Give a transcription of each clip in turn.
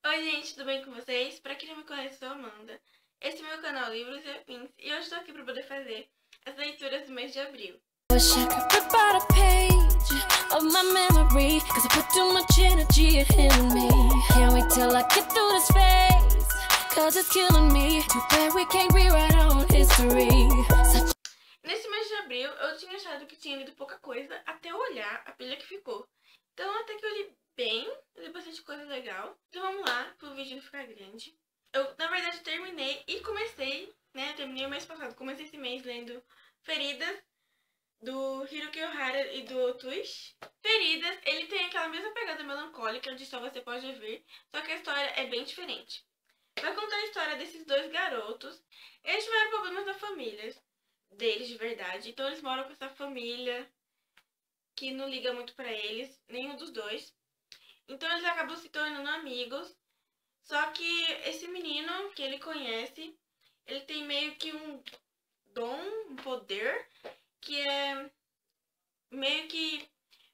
Oi gente, tudo bem com vocês? Pra quem não me conhece, eu sou a Amanda. Esse é o meu canal Livros e Afins e hoje estou aqui para poder fazer as leituras do mês de abril. Wish I could rip out a page of my memory, 'cause I put too much energy in me. Can't wait till I get through this phase, 'cause it's killing me. Too bad we can't rewrite our own history. Nesse mês de abril, eu tinha achado que tinha lido pouca coisa até eu olhar a pilha que ficou. Então até que eu li bem, eu li bastante coisa legal. Então vamos lá, pro vídeo não ficar grande. Eu, na verdade, terminei e comecei, né, terminei o mês passado, comecei esse mês lendo Feridas, do Haruki Ohara e do Twist. Feridas, ele tem aquela mesma pegada melancólica de Só Você Pode Ver, só que a história é bem diferente. Vai contar a história desses dois garotos. Eles tiveram problemas na família deles de verdade, então eles moram com essa família que não liga muito pra eles, nenhum dos dois. Então eles acabam se tornando amigos. Só que esse menino que ele conhece, ele tem meio que um dom, um poder, que é meio que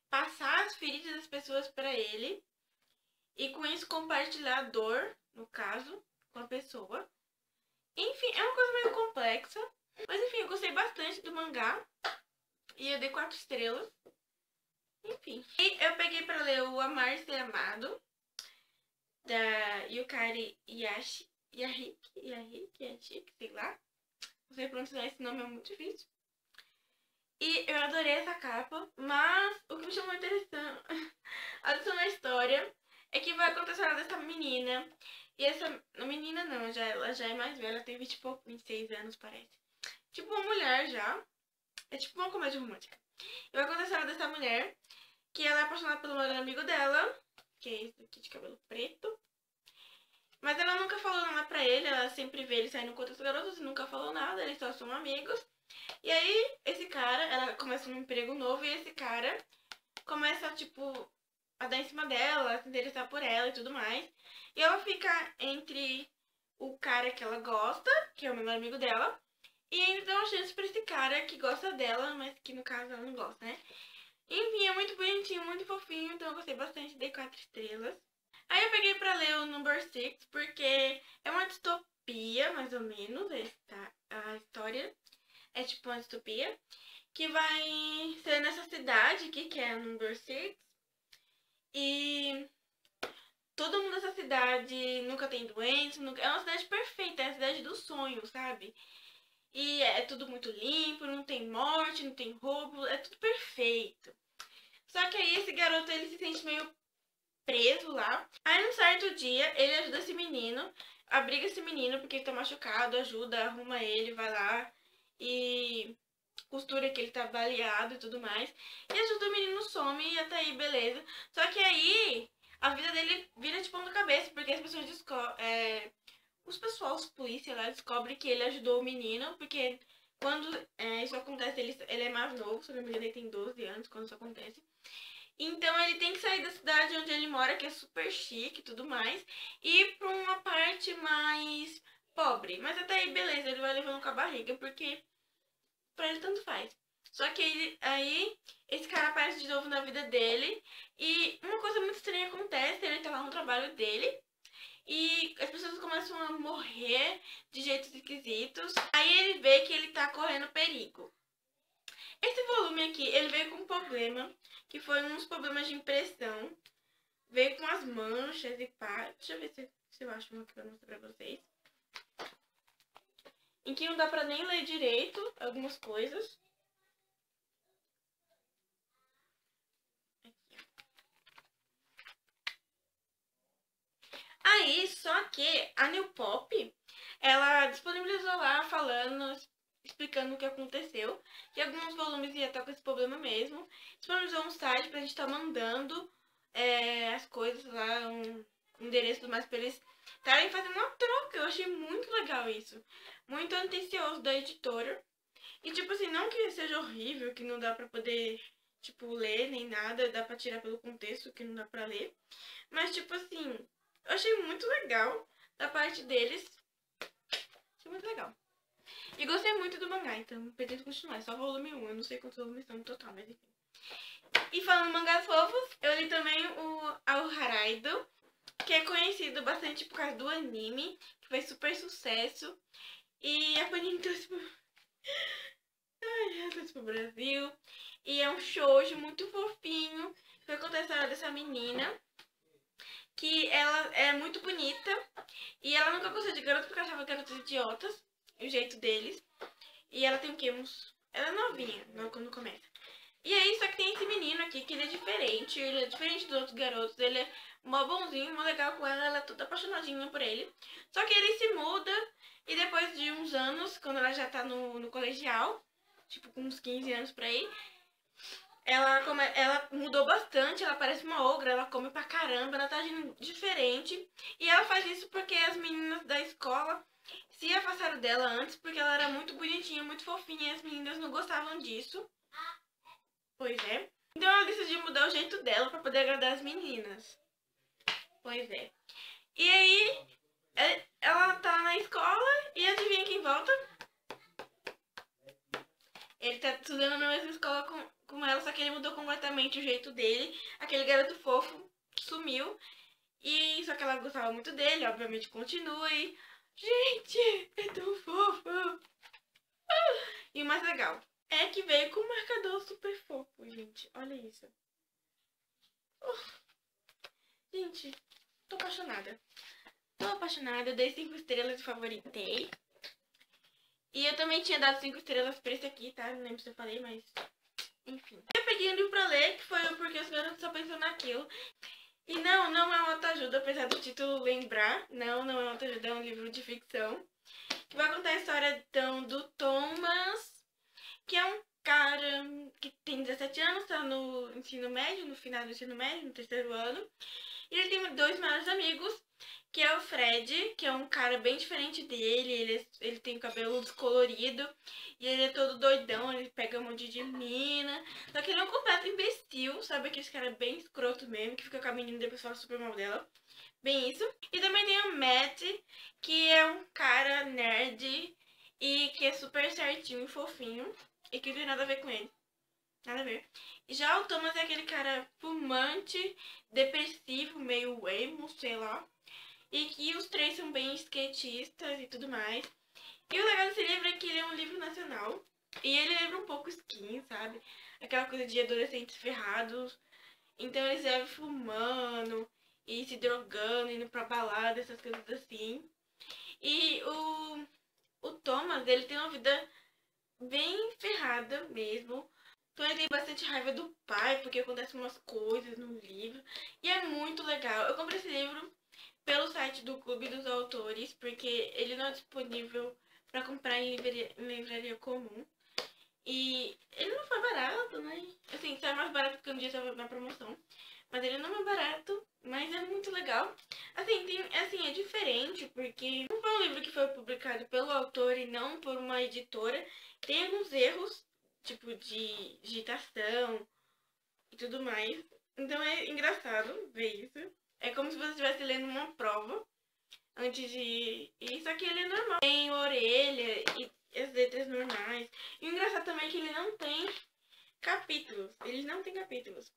passar as feridas das pessoas pra ele e com isso compartilhar a dor, no caso, com a pessoa. Enfim, é uma coisa meio complexa, mas enfim, eu gostei bastante do mangá e eu dei 4 estrelas. Enfim, e eu peguei pra ler o Amar e Ser Amado, da Yukari Yahiki, sei lá. Não sei pronunciar esse nome, é muito difícil. E eu adorei essa capa, mas o que me chamou a atenção na história é que vai acontecer a dessa menina. E essa menina não, ela já é mais velha, ela tem 20 e pouco, 26 anos parece. Tipo uma mulher já. É tipo uma comédia romântica. E vai acontecer a dessa mulher, que ela é apaixonada pelo melhor amigo dela, que é esse aqui de cabelo preto. Mas ela nunca falou nada pra ele, ela sempre vê ele saindo com outros garotos e nunca falou nada, eles só são amigos. E aí, esse cara, ela começa num emprego novo e esse cara começa, tipo, a dar em cima dela, a se interessar por ela e tudo mais. E ela fica entre o cara que ela gosta, que é o melhor amigo dela, e ainda dá uma chance pra esse cara que gosta dela, mas que no caso ela não gosta, né? Enfim, é muito bonitinho, muito fofinho, então eu gostei bastante, dei 4 estrelas. Aí eu peguei pra ler o Number 6, porque é uma distopia, mais ou menos, a história é tipo uma distopia, que vai ser nessa cidade aqui, que é a Number 6, e todo mundo nessa cidade nunca tem doença, é uma cidade perfeita, é a cidade do sonho, sabe? E é tudo muito limpo, não tem morte, não tem roubo, é tudo perfeito. Só que aí esse garoto, ele se sente meio preso lá. Aí num certo dia, ele ajuda esse menino, abriga esse menino porque ele tá machucado, ajuda, arruma ele, vai lá e costura que ele tá baleado e tudo mais. E ajuda o menino, some e até aí, beleza. Só que aí, a vida dele vira de ponta cabeça, porque as pessoas descobrem... os polícia lá, descobrem que ele ajudou o menino, porque quando isso acontece, ele é mais novo, se não me engano ele tem 12 anos quando isso acontece. Então ele tem que sair da cidade onde ele mora, que é super chique e tudo mais, e ir pra uma parte mais pobre. Mas até aí, beleza, ele vai levando com a barriga, porque pra ele tanto faz. Só que aí esse cara aparece de novo na vida dele, e uma coisa muito estranha acontece, ele tá lá no trabalho dele, e as pessoas começam a morrer de jeitos esquisitos. Aí ele vê que ele tá correndo perigo. Esse volume aqui, ele veio com um problema, que foi uns problemas de impressão. Veio com as manchas e pá. Deixa eu ver se eu acho uma aqui pra mostrar pra vocês. Em que não dá pra nem ler direito algumas coisas. Aqui, ó. Aí, só que a New Pop, ela disponibilizou lá falando, explicando o que aconteceu, que alguns volumes ia estar com esse problema mesmo. Disponibilizou um site pra gente estar mandando as coisas lá, um endereço do mais pra eles estarem fazendo uma troca. Eu achei muito legal isso. Muito atencioso da editora. E tipo assim, não que seja horrível, que não dá pra poder, tipo, ler nem nada, dá pra tirar pelo contexto que não dá pra ler. Mas tipo assim, eu achei muito legal da parte deles. Achei muito legal. E gostei muito do mangá, então pretendo continuar. É só volume 1, eu não sei quantos volumes são no total, mas enfim. E falando em mangás fofos, eu li também o Ao Haraido, que é conhecido bastante por causa do anime, que fez super sucesso. E a Panini trouxe pro... trouxe pro Brasil. E é um shoujo muito fofinho, que vai contar a história dessa menina, que ela é muito bonita. E ela nunca gostou de garotos porque achava garotos idiotas, o jeito deles. E ela tem o quê? Ela é novinha, quando começa. E aí, só que tem esse menino aqui, que ele é diferente. Ele é diferente dos outros garotos. Ele é mó bonzinho, mó legal com ela. Ela é toda apaixonadinha por ele. Só que ele se muda. E depois de uns anos, quando ela já tá no colegial, tipo com uns 15 anos por aí, ela mudou bastante. Ela parece uma ogra. Ela come pra caramba. Ela tá agindo diferente. E ela faz isso porque as meninas da escola se afastaram dela antes, porque ela era muito bonitinha, muito fofinha. E as meninas não gostavam disso. Pois é. Então ela decidiu mudar o jeito dela pra poder agradar as meninas. Pois é. E aí, ela tá na escola e adivinha quem volta? Ele tá estudando na mesma escola com ela, só que ele mudou completamente o jeito dele. Aquele garoto fofo sumiu. E só que ela gostava muito dele, obviamente continua e... Gente, é tão fofo! E o mais legal é que veio com um marcador super fofo, gente. Olha isso. Gente, tô apaixonada. Tô apaixonada, eu dei 5 estrelas e favoritei. E eu também tinha dado 5 estrelas pra esse aqui, tá? Não lembro se eu falei, mas... Enfim. Eu peguei um livro pra ler, que foi porque os garotos só pensam naquilo. E não é uma autoajuda, apesar do título lembrar. Não é uma autoajuda, é um livro de ficção. Que vai contar a história, então, do Thomas, que é um cara que tem 17 anos, tá no ensino médio, no final do ensino médio, no 3º ano. E ele tem 2 melhores amigos, que é o Fred, que é um cara bem diferente dele. Ele tem o cabelo descolorido e ele é todo doidão, ele pega um monte de mina. Só que ele é um completo imbecil, sabe? Aquele cara bem escroto mesmo, que fica com a menina e depois fala super mal dela. Bem isso. E também tem o Matt, que é um cara nerd e que é super certinho e fofinho. E que não tem nada a ver com ele. Nada a ver. Já o Thomas é aquele cara fumante, depressivo, meio emo, sei lá. E que os 3 são bem skatistas e tudo mais. E o legal desse livro é que ele é um livro nacional. E ele lembra um pouco Skin, sabe? Aquela coisa de adolescentes ferrados. Então eles vivem fumando e se drogando, indo pra balada, essas coisas assim. E o Thomas, ele tem uma vida bem ferrada mesmo. Então ele tem bastante raiva do pai, porque acontecem umas coisas no livro. E é muito legal. Eu comprei esse livro pelo site do Clube dos Autores, porque ele não é disponível para comprar em livraria comum. E ele não foi barato, né? Assim, saiu mais barato porque um dia estava na promoção. Mas ele não é barato, mas é muito legal. Assim, é diferente, porque não foi um livro que foi publicado pelo autor e não por uma editora. Tem alguns erros, tipo de digitação e tudo mais. Então é engraçado ver isso. É como se você estivesse lendo uma prova antes de... Só que ele é normal. Tem orelha e as letras normais. E o engraçado também é que ele não tem capítulos. Ele não tem capítulos.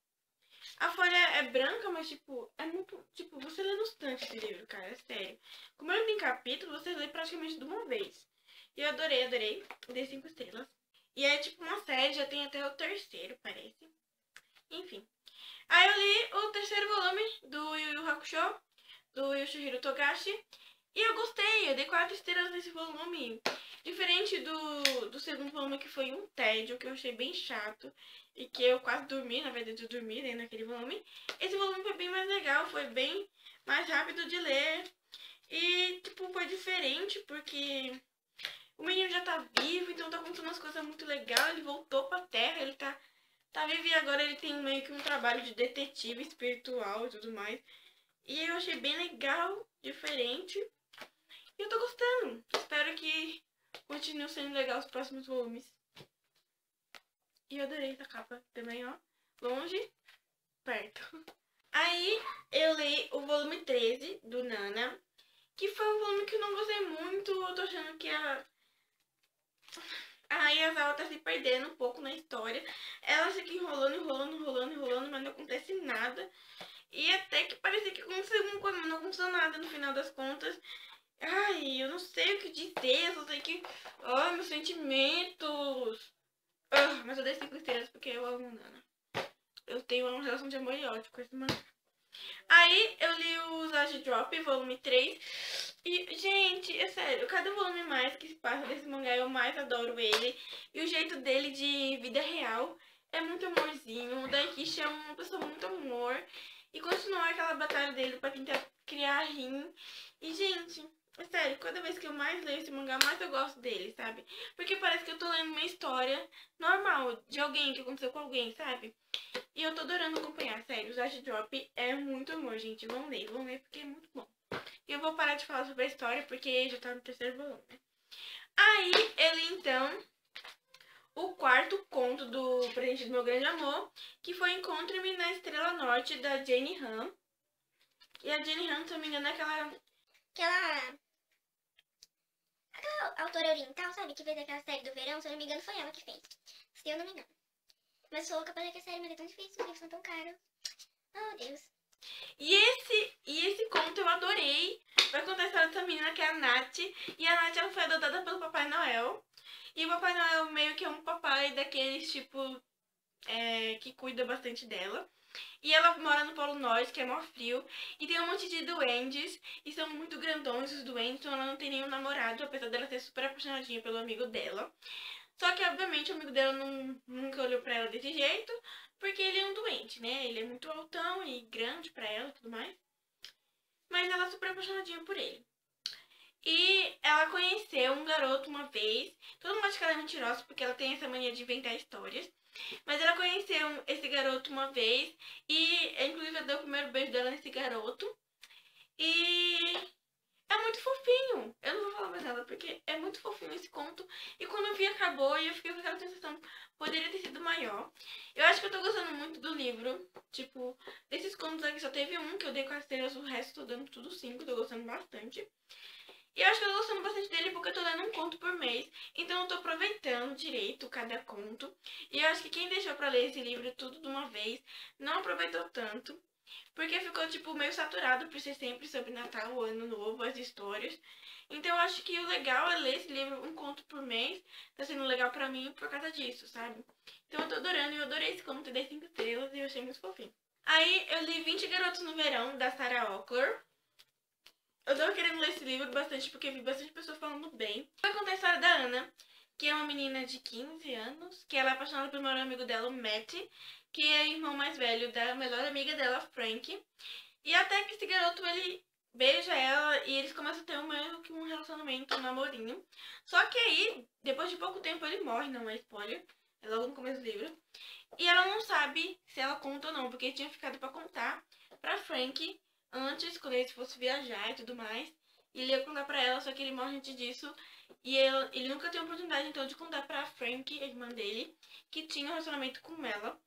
A folha é branca, mas tipo, é muito... Tipo, você lê no instante esse livro, cara, é sério. Como ele não tem capítulo, você lê praticamente de uma vez. E eu adorei. Dei 5 estrelas. E é tipo uma série, já tem até o 3º, parece. Enfim. Aí eu li o 3º volume do Yu Yu Hakusho, do Yoshihiro Togashi. E eu gostei, eu dei 4 estrelas nesse volume. Diferente do 2º volume, que foi um tédio, que eu achei bem chato. E que eu quase dormi, na verdade eu dormi né, naquele volume. Esse volume foi bem mais legal, foi bem mais rápido de ler. E, tipo, foi diferente, porque o menino já tá vivo, então tá acontecendo umas coisas muito legais. Ele voltou pra Terra, ele tá vivo e agora ele tem meio que um trabalho de detetive espiritual e tudo mais. E eu achei bem legal, diferente. E eu tô gostando. Espero que continue sendo legal os próximos volumes. E eu adorei essa capa também, ó. Longe, perto. Aí eu li o volume 13 do Nana, que foi um volume que eu não gostei muito. Eu tô achando que a Yazawa tá se perdendo um pouco na história. Ela fica enrolando, mas não acontece nada. E até que parecia que aconteceu alguma coisa, mas não aconteceu nada no final das contas. Ai, eu não sei o que dizer, eu só sei que... Ai, meus sentimentos. Mas eu dei 5 estrelas porque eu amo Nana. Eu tenho uma relação de amor e ódio com esse mangá. Aí eu li o Zage Drop, volume 3. E, gente, é sério, cada volume mais que se passa desse mangá, eu mais adoro ele. E o jeito dele de vida real é muito amorzinho. O Daikishi é uma pessoa muito amor. E continuar aquela batalha dele pra tentar criar Rin. E, gente, é sério, cada vez que eu mais leio esse mangá, mais eu gosto dele, sabe? Porque parece que eu tô lendo uma história normal, de alguém que aconteceu com alguém, sabe? E eu tô adorando acompanhar, sério. O Zage Drop é muito amor, gente. Vão ler porque é muito bom. E eu vou parar de falar sobre a história porque já tá no 3º volume. Aí, ele então... O 4º conto do Presente do Meu Grande Amor, que foi Encontre-me na Estrela Norte, da Jenny Han. E a Jenny Han, se eu não me engano, é aquela autora oriental, sabe? Que fez aquela série do verão, se eu não me engano, foi ela que fez. Se eu não me engano. Mas sou louca pra ler a série, mas é tão difícil, os livros são tão caros. Oh, Deus. E esse conto eu adorei. Vai contar a história dessa menina que é a Nath. E a Nath, ela foi adotada pelo Papai Noel. E o Papai Noel meio que é um papai daqueles, tipo, que cuida bastante dela. E ela mora no Polo Norte, que é mó frio. E tem um monte de duendes. E são muito grandões os duendes. Então ela não tem nenhum namorado, apesar dela ser super apaixonadinha pelo amigo dela. Só que, obviamente, o amigo dela nunca olhou pra ela desse jeito. Porque ele é um doente, né? Ele é muito altão e grande pra ela e tudo mais. Mas ela é super apaixonadinha por ele. E ela conheceu um garoto uma vez. Todo mundo acha que ela é mentirosa porque ela tem essa mania de inventar histórias. Mas ela conheceu esse garoto uma vez. E inclusive ela deu o primeiro beijo dela nesse garoto. E é muito fofinho. Eu não vou falar mais nada porque é muito fofinho esse conto. E quando eu vi acabou e eu fiquei com aquela sensação, poderia ter sido maior. Eu acho que eu tô gostando muito do livro. Tipo, desses contos aqui só teve um que eu dei 4 estrelas, o resto tô dando tudo 5. Tô gostando bastante. E eu acho que eu tô gostando bastante dele porque eu tô lendo um conto por mês. Então eu tô aproveitando direito cada conto. E eu acho que quem deixou pra ler esse livro tudo de uma vez não aproveitou tanto. Porque ficou, tipo, meio saturado por ser sempre sobre Natal, o Ano Novo, as histórias. Então eu acho que o legal é ler esse livro um conto por mês. Tá sendo legal pra mim por causa disso, sabe? Então eu tô adorando e eu adorei esse conto, dei 5 estrelas e eu achei muito fofinho. Aí eu li 20 Garotos no Verão, da Sarah Ockler. Eu tô querendo ler esse livro bastante porque vi bastante pessoas falando bem. Vai contar a história da Ana, que é uma menina de 15 anos, que ela é apaixonada pelo melhor amigo dela, o Matt, que é o irmão mais velho da melhor amiga dela, Frank. E até que esse garoto, ele beija ela e eles começam a ter meio que um relacionamento, um namorinho. Só que aí, depois de pouco tempo, ele morre, não é spoiler, é logo no começo do livro. E ela não sabe se ela conta ou não, porque tinha ficado pra contar pra Frank antes, quando ele fosse viajar e tudo mais. E ele ia contar pra ela, só que ele morre antes disso. E ele nunca tem a oportunidade, então, de contar pra Frank, a irmã dele, que tinha um relacionamento com ela.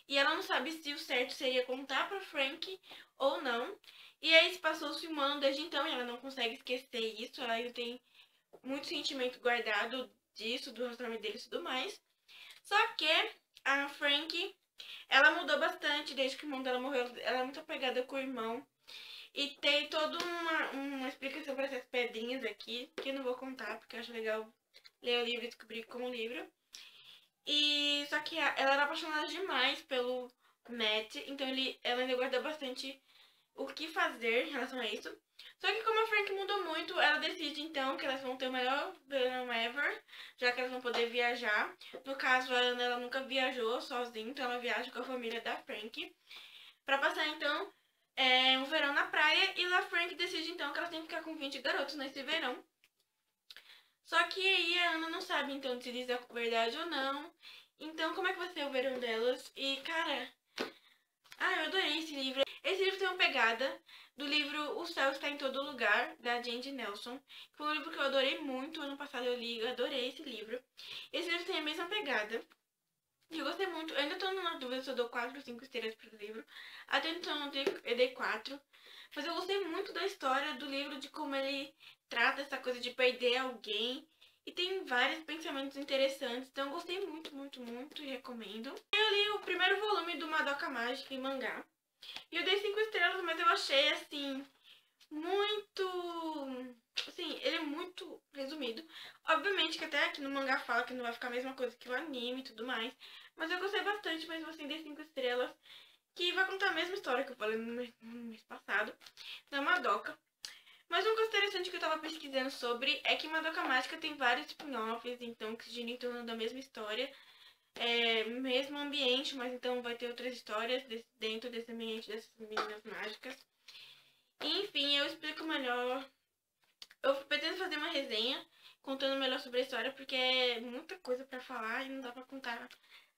E ela não sabe se o certo seria contar pra Frank ou não. E aí se passou-se um ano desde então e ela não consegue esquecer isso. Ela ainda tem muito sentimento guardado disso, do relacionamento deles e tudo mais. Só que a Frank, ela mudou bastante desde que o irmão dela morreu. Ela é muito apegada com o irmão. E tem toda uma explicação para essas pedrinhas aqui, que eu não vou contar, porque eu acho legal ler o livro e descobrir como livro. E só que ela era apaixonada demais pelo Matt, então ela ainda guarda bastante o que fazer em relação a isso. Só que como a Frank mudou muito, ela decide então que elas vão ter o melhor verão ever, já que elas vão poder viajar. No caso, a Ana, ela nunca viajou sozinha, então ela viaja com a família da Frank. Pra passar então um verão na praia, e a Frank decide então que elas têm que ficar com 20 garotos nesse verão. Só que aí a Ana não sabe então se diz a verdade ou não. Então como é que vai ser o verão delas? E cara, eu adorei esse livro. Esse livro tem uma pegada do livro O Céu Está em Todo Lugar, da Jandy Nelson. Foi um livro que eu adorei muito, ano passado eu li, eu adorei esse livro. Esse livro tem a mesma pegada. Eu gostei muito, eu ainda tô na dúvida se eu dou 4 ou 5 estrelas pro livro. Até então eu dei 4. Mas eu gostei muito da história do livro, de como ele trata essa coisa de perder alguém. E tem vários pensamentos interessantes, então eu gostei muito, muito, muito e recomendo. Eu li o primeiro volume do Madoka Mágica em mangá. E eu dei 5 estrelas, mas eu achei, assim, muito... Assim, ele é muito resumido. Obviamente que até aqui no mangá fala que não vai ficar a mesma coisa que o anime e tudo mais. Mas eu gostei bastante, mesmo assim, dei 5 estrelas. Que vai contar a mesma história que eu falei no mês passado, da Madoka. Mas uma coisa interessante que eu tava pesquisando sobre é que Madoka Mágica tem vários spin-offs, então, que giram em torno da mesma história. Mesmo ambiente, mas então vai ter outras histórias dentro desse ambiente dessas meninas mágicas. Enfim, eu explico melhor. Eu pretendo fazer uma resenha contando melhor sobre a história, porque é muita coisa pra falar e não dá pra contar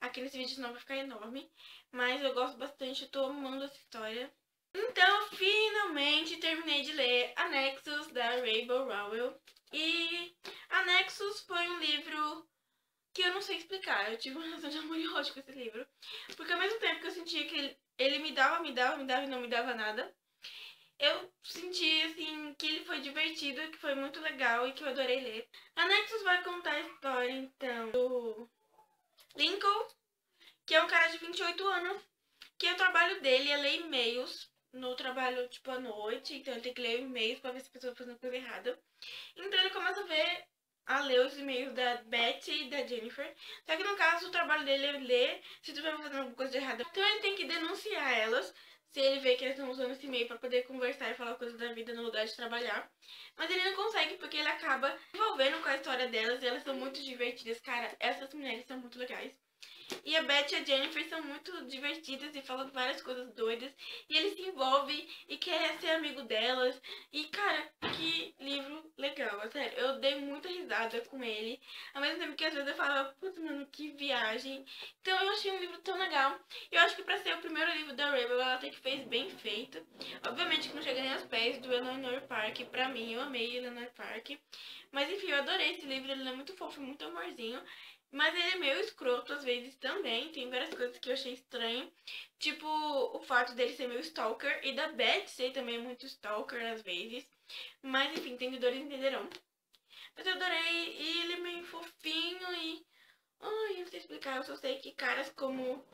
aqui nesse vídeo, senão vai ficar enorme. Mas eu gosto bastante, eu tô amando essa história. Então, finalmente terminei de ler Anexus, da Rainbow Rowell. E Anexus foi um livro que eu não sei explicar. Eu tive uma relação de amor e ódio com esse livro. Porque ao mesmo tempo que eu sentia que ele me dava e não me dava nada, eu senti, assim, que ele foi divertido, que foi muito legal e que eu adorei ler. Anexus vai contar a história, então, do Lincoln, que é um cara de 28 anos, que o trabalho dele é ler e-mails no trabalho, tipo, à noite. Então ele tem que ler e-mails pra ver se a pessoa tá fazendo coisa errada. Então ele começa a ler os e-mails da Betty e da Jennifer. Só que no caso o trabalho dele é ler se tu vai fazendo alguma coisa de errada. Então ele tem que denunciar elas, se ele vê que elas estão usando esse e-mail pra poder conversar e falar coisas da vida no lugar de trabalhar. Mas ele não consegue porque ele acaba envolvendo com a história delas e elas são muito divertidas. Cara, essas mulheres são muito legais. E a Betty e a Jennifer são muito divertidas e falam várias coisas doidas. E ele se envolve e quer ser amigo delas. E, cara, que livro legal, sério. Eu dei muita risada com ele. Ao mesmo tempo que às vezes eu falava, putz, mano, que viagem. Então eu achei um livro tão legal. Eu acho que pra ser o primeiro livro da Rainbow, ela até que fez bem feito. Obviamente que não chega nem aos pés do Eleanor Park. Pra mim, eu amei Eleanor Park. Mas enfim, eu adorei esse livro. Ele é muito fofo, muito amorzinho. Mas ele é meio escroto às vezes também. Tem várias coisas que eu achei estranho. Tipo, o fato dele ser meio stalker. E da Beth ser também muito stalker às vezes. Mas enfim, entendedores entenderão. Mas eu adorei. E ele é meio fofinho e... Ai, eu não sei explicar. Eu só sei que caras como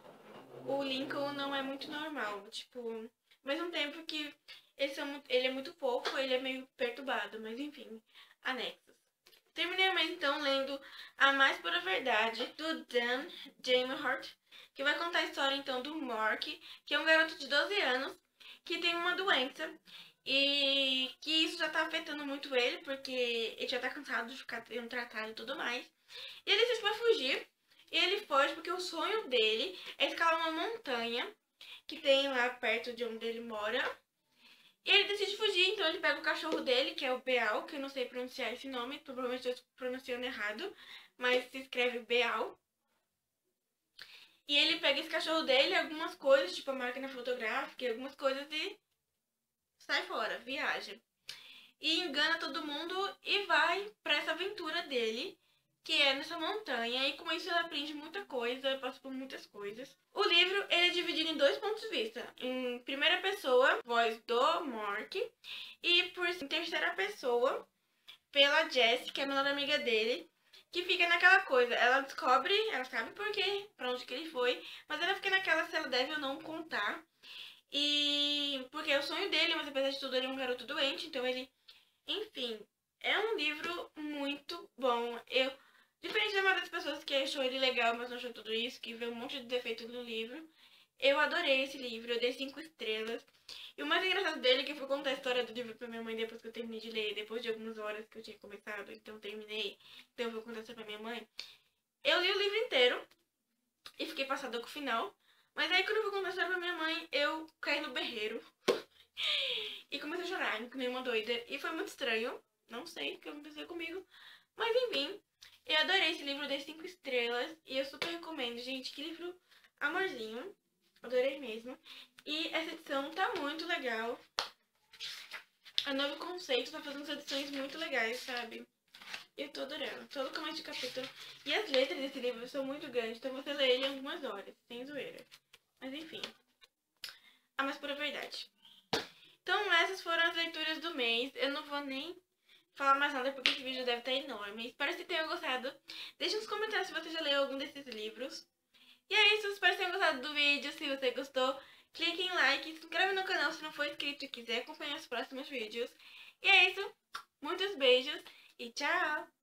o Lincoln não é muito normal. Tipo, ao mesmo tempo que ele é muito fofo, ele é meio perturbado. Mas enfim, anexos. Terminei o mês então lendo A Mais Pura Verdade, do Dan Gilmore, que vai contar a história então do Mark, que é um garoto de 12 anos, que tem uma doença e que isso já tá afetando muito ele, porque ele já tá cansado de ficar sendo tratado e tudo mais. E ele decide pra fugir, e ele foge porque o sonho dele é escalar uma montanha que tem lá perto de onde ele mora. E ele decide fugir, então ele pega o cachorro dele, que é o Beal, que eu não sei pronunciar esse nome, provavelmente eu estou pronunciando errado, mas se escreve Beal. E ele pega esse cachorro dele, algumas coisas, tipo a máquina fotográfica e algumas coisas e sai fora, viaja. E engana todo mundo e vai pra essa aventura dele, que é nessa montanha, e com isso ele aprende muita coisa, passa por muitas coisas. O livro, ele é dividido em 2 pontos de vista. Em primeira pessoa, voz do Mark, e em terceira pessoa, pela Jessie, que é a melhor amiga dele, que fica naquela coisa. Ela descobre, ela sabe por quê, pra onde que ele foi, mas ela fica naquela se ela deve ou não contar. E porque é o sonho dele, mas apesar de tudo ele é um garoto doente, então ele... Enfim, é um livro muito bom. Diferente da maioria das pessoas que achou ele legal, mas não achou tudo isso, que vê um monte de defeitos no livro, eu adorei esse livro, eu dei 5 estrelas. E o mais engraçado dele é que eu fui contar a história do livro pra minha mãe depois que eu terminei de ler, depois de algumas horas que eu tinha começado, então terminei, então eu vou contar isso pra minha mãe. Eu li o livro inteiro e fiquei passada com o final, mas aí quando eu fui contar a história pra minha mãe, eu caí no berreiro e comecei a chorar, que nem uma doida, e foi muito estranho, não sei o que aconteceu comigo, mas enfim. Eu adorei esse livro, dei 5 estrelas e eu super recomendo, gente. Que livro amorzinho. Adorei mesmo. E essa edição tá muito legal. A Novo Conceito tá fazendo edições muito legais, sabe? Eu tô adorando. Todo começo de capítulo. E as letras desse livro são muito grandes, então você lê ele em algumas horas, sem zoeira. Mas enfim. A Mais Pura Verdade. Então essas foram as leituras do mês. Eu não vou nem falar mais nada porque esse vídeo deve estar enorme. Espero que tenham gostado. Deixe nos comentários se você já leu algum desses livros. E é isso, espero que tenham gostado do vídeo. Se você gostou, clique em like, se inscreve no canal se não for inscrito e quiser acompanhar os próximos vídeos. E é isso, muitos beijos e tchau!